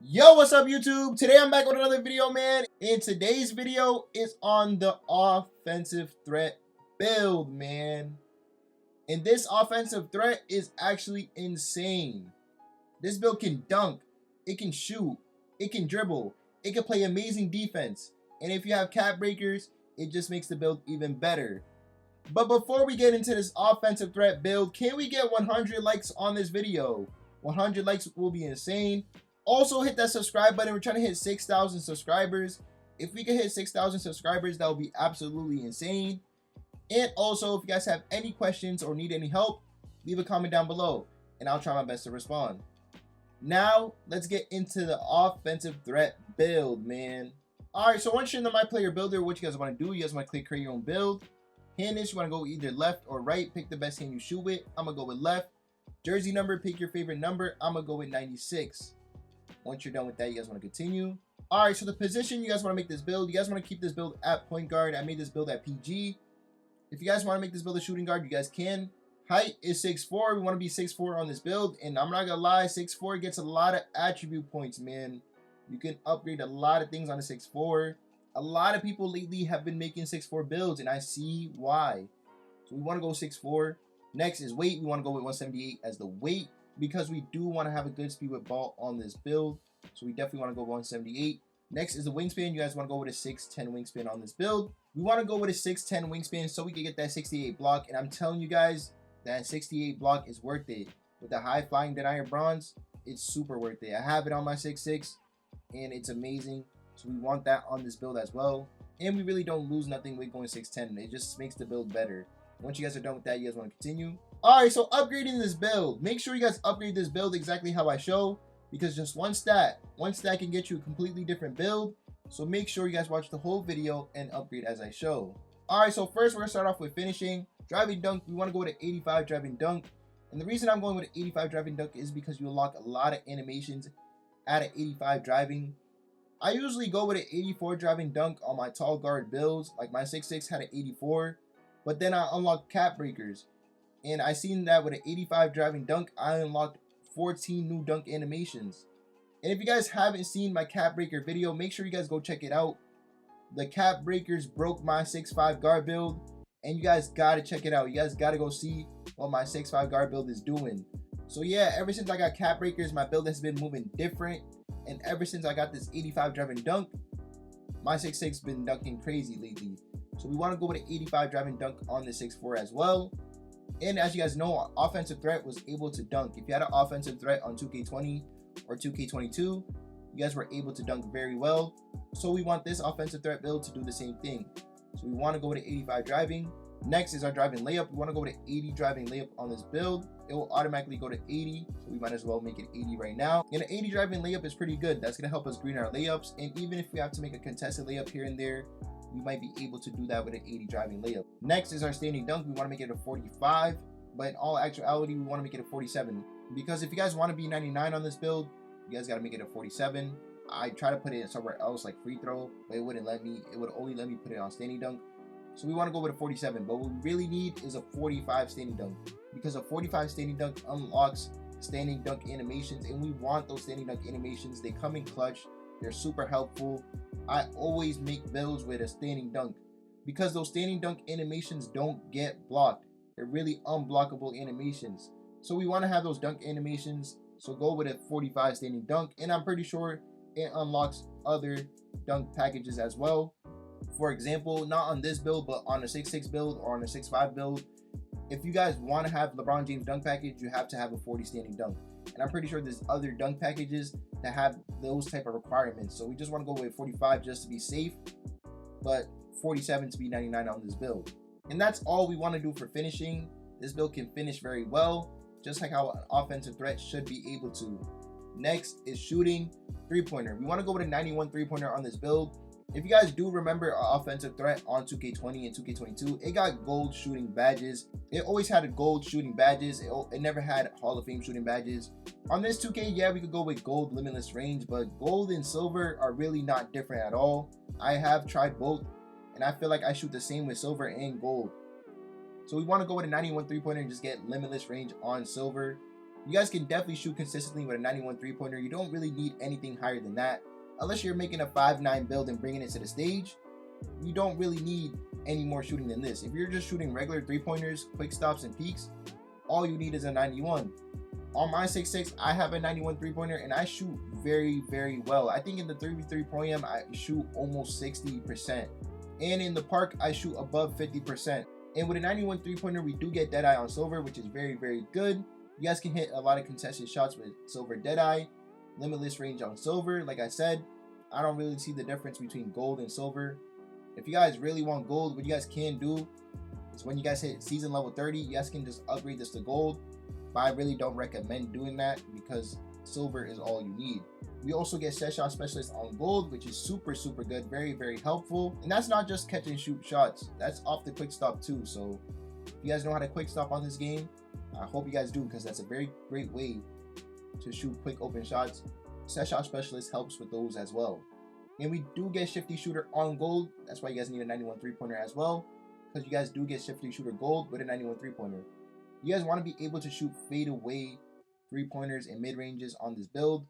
Yo, what's up YouTube? Today I'm back with another video, man. And today's video is on the offensive threat build, man. And this offensive threat is actually insane. This build can dunk, it can shoot, it can dribble, it can play amazing defense. And if you have cap breakers, it just makes the build even better. But before we get into this offensive threat build, can we get 100 likes on this video? 100 likes will be insane. Also, hit that subscribe button. We're trying to hit 6,000 subscribers. If we can hit 6,000 subscribers, that would be absolutely insane. And also, if you guys have any questions or need any help, leave a comment down below, and I'll try my best to respond. Now, let's get into the offensive threat build, man. Alright, so once you're in the My Player Builder, what you guys want to do, you guys want to click create your own build. Hand this, you want to go either left or right. Pick the best hand you shoot with. I'm going to go with left. Jersey number, pick your favorite number. I'm going to go with 96. Once you're done with that, you guys want to continue. All right, so the position you guys want to make this build, you guys want to keep this build at point guard. I made this build at PG. If you guys want to make this build a shooting guard, you guys can. Height is 6'4". We want to be 6'4" on this build. And I'm not going to lie, 6'4" gets a lot of attribute points, man. You can upgrade a lot of things on a 6'4". A lot of people lately have been making 6'4" builds, and I see why. So we want to go 6'4". Next is weight. We want to go with 178 as the weight, because we do want to have a good speed with ball on this build. So we definitely want to go 178. Next is the wingspan. You guys want to go with a 6'10" wingspan on this build. We want to go with a 6'10" wingspan so we can get that 68 block. And I'm telling you guys, that 68 block is worth it. With the high flying denier bronze, it's super worth it. I have it on my 6'6", and it's amazing. So we want that on this build as well. And we really don't lose nothing with going 6'10". It just makes the build better. Once you guys are done with that, you guys want to continue. Alright, so upgrading this build. Make sure you guys upgrade this build exactly how I show, because just one stat can get you a completely different build. So make sure you guys watch the whole video and upgrade as I show. Alright, so first we're going to start off with finishing. Driving dunk, we want to go with an 85 driving dunk. And the reason I'm going with an 85 driving dunk is because you unlock a lot of animations at an 85 driving. I usually go with an 84 driving dunk on my tall guard builds. Like my 6'6" had an 84. But then I unlocked cap breakers. And I seen that with an 85 driving dunk, I unlocked 14 new dunk animations. And if you guys haven't seen my cap breaker video, make sure you guys go check it out. The cap breakers broke my 6'5" guard build, and you guys gotta check it out. You guys gotta go see what my 6'5" guard build is doing. So yeah, ever since I got cap breakers, my build has been moving different. And ever since I got this 85 driving dunk, my 6'6" been dunking crazy lately. So we want to go with an 85 driving dunk on the 6'4" as well. And as you guys know, offensive threat was able to dunk. If you had an offensive threat on 2K20 or 2K22, you guys were able to dunk very well. So we want this offensive threat build to do the same thing. So we want to go with an 85 driving. Next is our driving layup. We want to go with an 80 driving layup on this build. It will automatically go to 80, so we might as well make it 80 right now. And an 80 driving layup is pretty good. That's going to help us green our layups. And even if we have to make a contested layup here and there, we might be able to do that with an 80 driving layup. Next is our standing dunk. We want to make it a 45, but in all actuality, we want to make it a 47. Because if you guys want to be 99 on this build, you guys got to make it a 47. I tried to put it somewhere else like free throw, but it wouldn't let me. It would only let me put it on standing dunk. So we want to go with a 47, but what we really need is a 45 standing dunk, because a 45 standing dunk unlocks standing dunk animations, and we want those standing dunk animations. They come in clutch. They're super helpful. I always make builds with a standing dunk, because those standing dunk animations don't get blocked. They're really unblockable animations. So we want to have those dunk animations. So go with a 45 standing dunk, and I'm pretty sure it unlocks other dunk packages as well. For example, not on this build, but on a 6'6" build or on a 6'5" build, if you guys want to have LeBron James dunk package, you have to have a 40 standing dunk. And I'm pretty sure there's other dunk packages that have those type of requirements. So we just want to go with 45 just to be safe, but 47 to be 99 on this build. And that's all we want to do for finishing. This build can finish very well, just like how an offensive threat should be able to. Next is shooting three-pointer. We want to go with a 91 three-pointer on this build. If you guys do remember our offensive threat on 2K20 and 2K22, it got gold shooting badges. It always had a gold shooting badges. It never had Hall of Fame shooting badges. On this 2K, yeah, we could go with gold limitless range, but gold and silver are really not different at all. I have tried both, and I feel like I shoot the same with silver and gold. So we want to go with a 91 three-pointer and just get limitless range on silver. You guys can definitely shoot consistently with a 91 3-pointer. You don't really need anything higher than that. Unless you're making a 5'9 build and bringing it to the stage, you don't really need any more shooting than this. If you're just shooting regular 3-pointers, quick stops, and peaks, all you need is a 91. On my 6'6", I have a 91 3-pointer, and I shoot very, very well. I think in the 3v3 Pro-Am, I shoot almost 60%. And in the park, I shoot above 50%. And with a 91 3-pointer, we do get Deadeye on silver, which is very, very good. You guys can hit a lot of contested shots with silver Deadeye. Limitless range on silver. Like I said, I don't really see the difference between gold and silver. If you guys really want gold, what you guys can do is when you guys hit season level 30, you guys can just upgrade this to gold. But I really don't recommend doing that because silver is all you need. We also get set shot specialist on gold, which is super, super good. Very, very helpful. And that's not just catch and shoot shots. That's off the quick stop too. So if you guys know how to quick stop on this game, I hope you guys do, because that's a very great way to shoot quick open shots. Set shot specialist helps with those as well. And we do get shifty shooter on gold. That's why you guys need a 91 3-pointer as well, because you guys do get shifty shooter gold with a 91 3-pointer. You guys want to be able to shoot fade away 3-pointers and mid ranges on this build,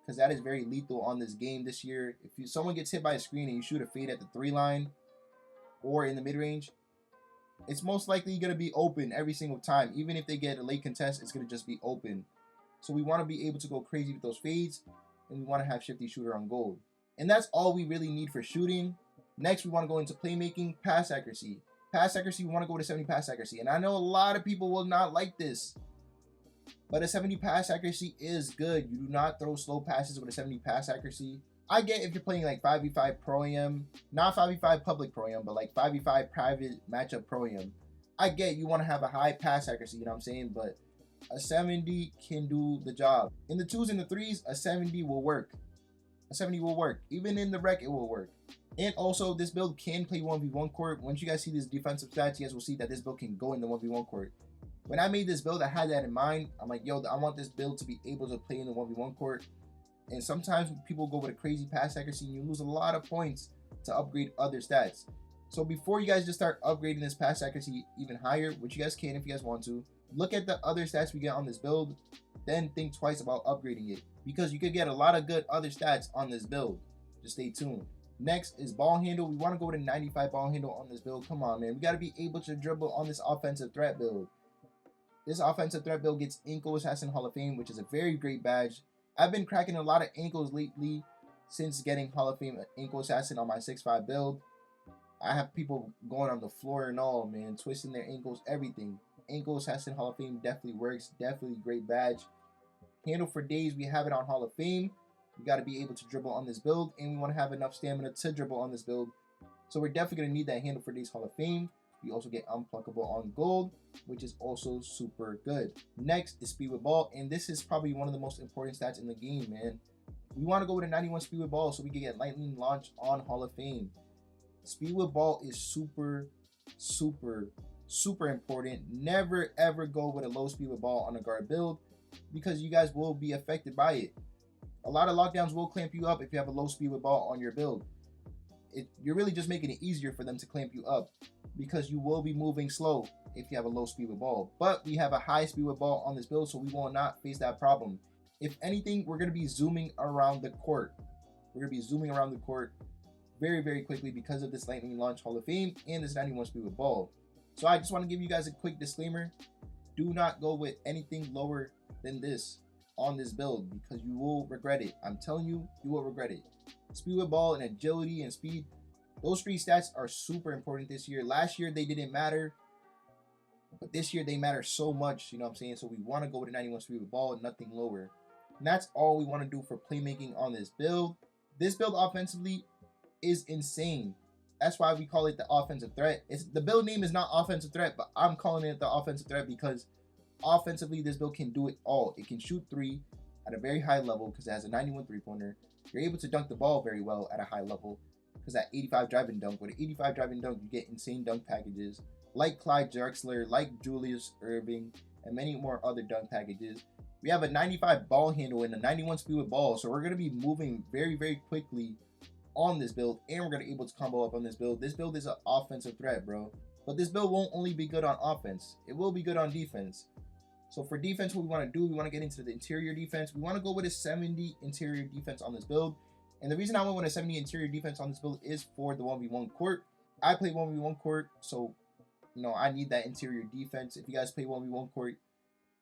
because that is very lethal on this game this year. If someone gets hit by a screen and you shoot a fade at the 3 line or in the mid range, it's most likely going to be open every single time. Even if they get a late contest, it's going to just be open. So we want to be able to go crazy with those fades, and we want to have shifty shooter on gold. And that's all we really need for shooting. Next, we want to go into playmaking, pass accuracy. Pass accuracy, we want to go to 70 pass accuracy. And I know a lot of people will not like this, but a 70 pass accuracy is good. You do not throw slow passes with a 70 pass accuracy. I get if you're playing like 5v5 Pro-Am, not 5v5 public Pro-Am, but like 5v5 private matchup Pro-Am. I get you want to have a high pass accuracy, you know what I'm saying? But a 70 can do the job. In the 2s and the 3s, a 70 will work. A 70 will work. Even in the rec, it will work. And also, this build can play 1v1 court. Once you guys see this defensive stats, you guys will see that this build can go in the 1v1 court. When I made this build, I had that in mind. I'm like, yo, I want this build to be able to play in the 1v1 court. And sometimes people go with a crazy pass accuracy and you lose a lot of points to upgrade other stats. So before you guys just start upgrading this pass accuracy even higher, which you guys can if you guys want to, look at the other stats we get on this build, then think twice about upgrading it, because you could get a lot of good other stats on this build. Just stay tuned. Next is ball handle. We want to go with a 95 ball handle on this build. Come on, man. We got to be able to dribble on this offensive threat build. This offensive threat build gets Ankle Assassin Hall of Fame, which is a very great badge. I've been cracking a lot of ankles lately since getting Hall of Fame Ankle Assassin on my 6'5 build. I have people going on the floor and all, man, twisting their ankles, everything. Ankle Assassin Hall of Fame definitely works. Definitely great badge. Handle for days, we have it on Hall of Fame. We got to be able to dribble on this build, and we want to have enough stamina to dribble on this build. So we're definitely going to need that Handle for Days Hall of Fame. We also get Unpluckable on gold, which is also super good. Next is Speed with Ball, and this is probably one of the most important stats in the game, man. We want to go with a 91 Speed with Ball so we can get Lightning Launch on Hall of Fame. Speed with Ball is super, super, super important. Never ever go with a low Speed with Ball on a guard build, because you guys will be affected by it. A lot of lockdowns will clamp you up if you have a low Speed with Ball on your build. You're really just making it easier for them to clamp you up, because you will be moving slow if you have a low Speed with Ball. But we have a high Speed with Ball on this build, so we will not face that problem. If anything, we're going to be zooming around the court. We're going to be zooming around the court very, very quickly because of this Lightning Launch Hall of Fame and this 91 Speed with Ball. So I just want to give you guys a quick disclaimer. Do not go with anything lower than this on this build, because you will regret it. I'm telling you, you will regret it. Speed with Ball and agility and speed, those three stats are super important this year. Last year they didn't matter, but this year they matter so much, you know what I'm saying? So we want to go with a 91 Speed with Ball, nothing lower. And that's all we want to do for playmaking on this build. This build offensively is insane. That's why we call it the offensive threat. The build name is not offensive threat, but I'm calling it the offensive threat because offensively this build can do it all. It can shoot 3 at a very high level because it has a 91 3-pointer. You're able to dunk the ball very well at a high level because that 85 drive and dunk. With an 85 drive and dunk, you get insane dunk packages like Clyde Drexler, like Julius Irving, and many more other dunk packages. We have a 95 ball handle and a 91 speed with ball, so we're going to be moving very, very quickly on this build, and we're going to be able to combo up on this build. This build is an offensive threat, bro. But this build won't only be good on offense. It will be good on defense. So for defense, what we want to do, we want to get into the interior defense. We want to go with a 70 interior defense on this build. And the reason I went with a 70 interior defense on this build is for the 1v1 court. I play 1v1 court, so you know I need that interior defense. If you guys play 1v1 court,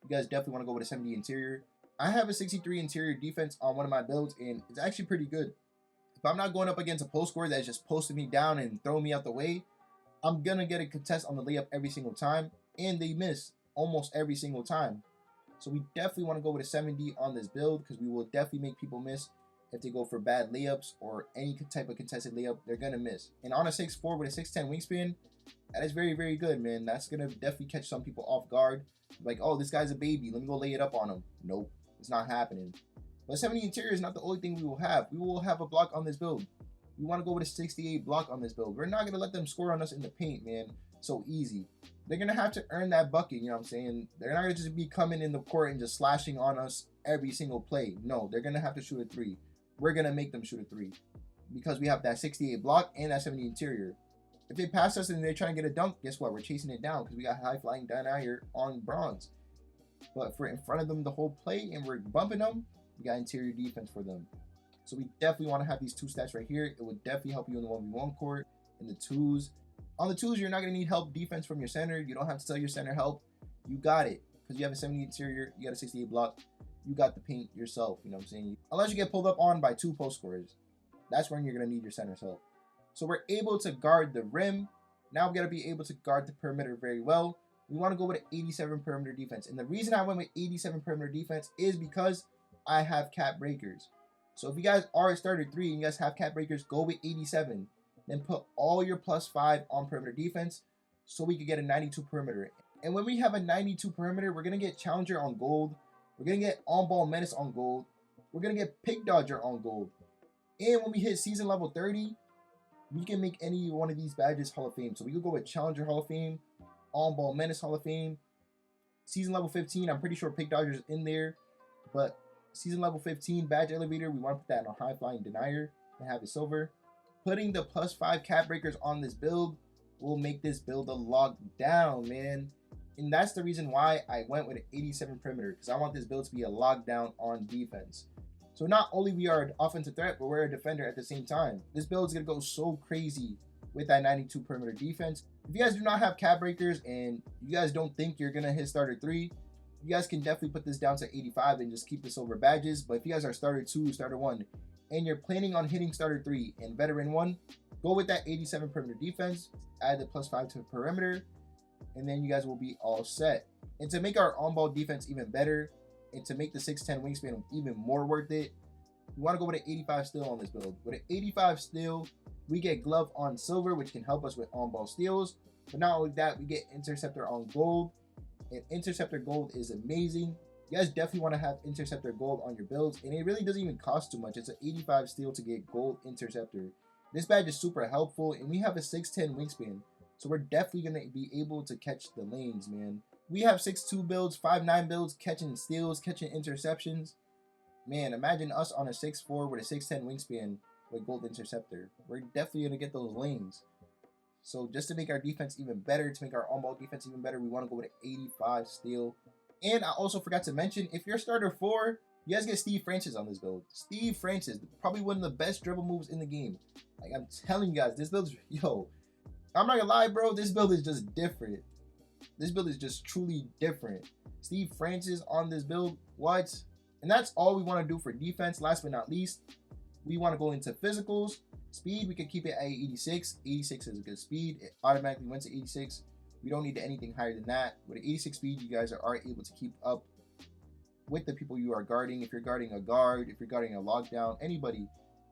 you guys definitely want to go with a 70 interior. I have a 63 interior defense on one of my builds, and it's actually pretty good. If I'm not going up against a post scorer that's just posting me down and throwing me out the way, I'm gonna get a contest on the layup every single time, and they miss almost every single time. So we definitely want to go with a 70 on this build, because we will definitely make people miss. If they go for bad layups or any type of contested layup, they're gonna miss. And on a 6'4" with a 6'10" wingspan, that is very, very good, man. That's gonna definitely catch some people off guard. Like, oh, this guy's a baby, let me go lay it up on him. Nope, it's not happening. But 70 interior is not the only thing we will have. We will have a block on this build. We want to go with a 68 block on this build. We're not gonna let them score on us in the paint, man. So easy. They're gonna have to earn that bucket, you know what I'm saying? They're not gonna just be coming in the court and just slashing on us every single play. No, they're gonna have to shoot a 3. We're gonna make them shoot a 3 because we have that 68 block and that 70 interior. If they pass us and they're trying to get a dunk, guess what? We're chasing it down because we got high flying denier on bronze. But if we're in front of them the whole play and we're bumping them, we got interior defense for them. So we definitely want to have these 2 stats right here. It would definitely help you in the 1v1 court, in the 2s. On the 2s, you're not gonna need help defense from your center. You don't have to tell your center help. You got it because you have a 70 interior, you got a 68 block. You got the paint yourself, you know what I'm saying? Unless you get pulled up on by 2 post scorers. That's when you're going to need your center's help. So we're able to guard the rim. Now we got to be able to guard the perimeter very well. We want to go with an 87 perimeter defense. And the reason I went with 87 perimeter defense is because I have cap breakers. So if you guys are a starter 3 and you guys have cap breakers, go with 87. Then put all your +5 on perimeter defense so we can get a 92 perimeter. And when we have a 92 perimeter, we're going to get challenger on gold. We're going to get on-ball menace on gold. We're going to get pick dodger on gold. And when we hit season level 30, we can make any one of these badges Hall of Fame. So we could go with challenger Hall of Fame, on-ball menace Hall of Fame. Season level 15, I'm pretty sure pick dodger is in there. But season level 15 badge elevator, we want to put that in a high flying denier and have it silver. Putting the +5 cap breakers on this build will make this build a lockdown, man. And that's the reason why I went with an 87 perimeter, because I want this build to be a lockdown on defense. So not only we are an offensive threat, but we're a defender at the same time. This build is going to go so crazy with that 92 perimeter defense. If you guys do not have cap breakers and you guys don't think you're going to hit starter 3, you guys can definitely put this down to 85 and just keep the silver badges. But if you guys are starter 2, starter 1, and you're planning on hitting starter 3 and veteran 1, go with that 87 perimeter defense, add the +5 to the perimeter, and then you guys will be all set. And to make our on-ball defense even better, and to make the 6'10" wingspan even more worth it, we want to go with an 85 steal on this build. With an 85 steal, we get glove on silver, which can help us with on-ball steals. But not only that, we get interceptor on gold. And interceptor gold is amazing. You guys definitely want to have interceptor gold on your builds, and it really doesn't even cost too much. It's an 85 steal to get gold interceptor. This badge is super helpful, and we have a 6'10" wingspan. So we're definitely going to be able to catch the lanes, man. We have 6'2" builds, 5'9" builds, catching steals, catching interceptions. Man, imagine us on a 6'4" with a 6'10" wingspan with gold interceptor. We're definitely going to get those lanes. So just to make our defense even better, to make our on-ball defense even better, we want to go with an 85 steal. And I also forgot to mention, if you're starter 4, you guys get Steve Francis on this build. Steve Francis, probably one of the best dribble moves in the game. Like, I'm telling you guys, this build is, yo, I'm not gonna lie, bro, this build is just different. This build is just truly different. Steve Francis on this build, what? And that's all we want to do for defense. Last but not least, we want to go into physicals. Speed, we can keep it at 86. 86 is a good speed. It automatically went to 86. We don't need anything higher than that. With an 86 speed, you guys are able to keep up with the people you are guarding. If you're guarding a guard, if you're guarding a lockdown, anybody,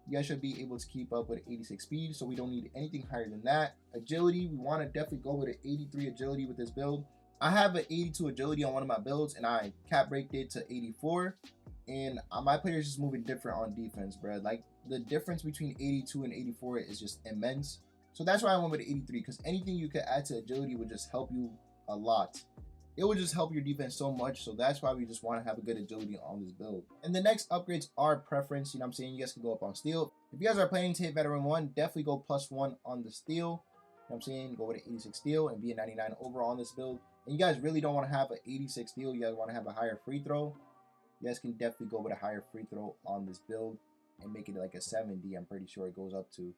you guys should be able to keep up with 86 speed, so we don't need anything higher than that. Agility, we want to definitely go with an 83 agility with this build. I have an 82 agility on one of my builds, and I cap braked it to 84. And my player is just moving different on defense, bro. Like, the difference between 82 and 84 is just immense. So that's why I went with 83, because anything you could add to agility would just help you a lot. It would just help your defense so much. So that's why we just want to have a good agility on this build. And the next upgrades are preference. You know what I'm saying? You guys can go up on steal. If you guys are planning to hit veteran 1, definitely go +1 on the steal. You know what I'm saying? Go with an 86 steal and be a 99 overall on this build. and you guys really don't want to have an 86 steal, you guys want to have a higher free throw, you guys can definitely go with a higher free throw on this build and make it like a 70. I'm pretty sure it goes up to.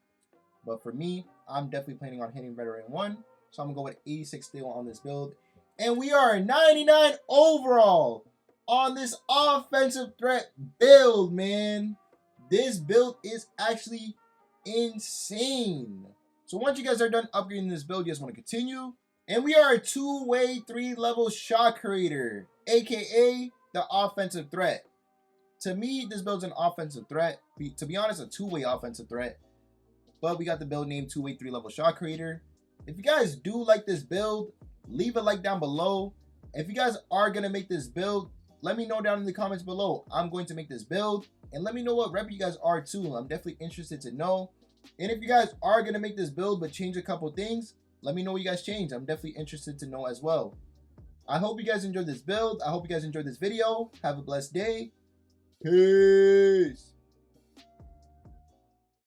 But for me, I'm definitely planning on hitting veteran 1. So I'm going to go with 86 steal on this build. And we are 99 overall on this offensive threat build, man. This build is actually insane. So once you guys are done upgrading this build, you guys want to continue. And we are a 2-way 3-level shot creator, aka the offensive threat. To me, this build's an offensive threat. To be honest, a 2-way offensive threat. But we got the build name 2-way 3-level shot creator. If you guys do like this build, leave a like down below. If you guys are going to make this build, let me know down in the comments below. I'm going to make this build. And let me know what rep you guys are too. I'm definitely interested to know. And if you guys are going to make this build but change a couple things, let me know what you guys change. I'm definitely interested to know as well. I hope you guys enjoyed this build. I hope you guys enjoyed this video. Have a blessed day. Peace.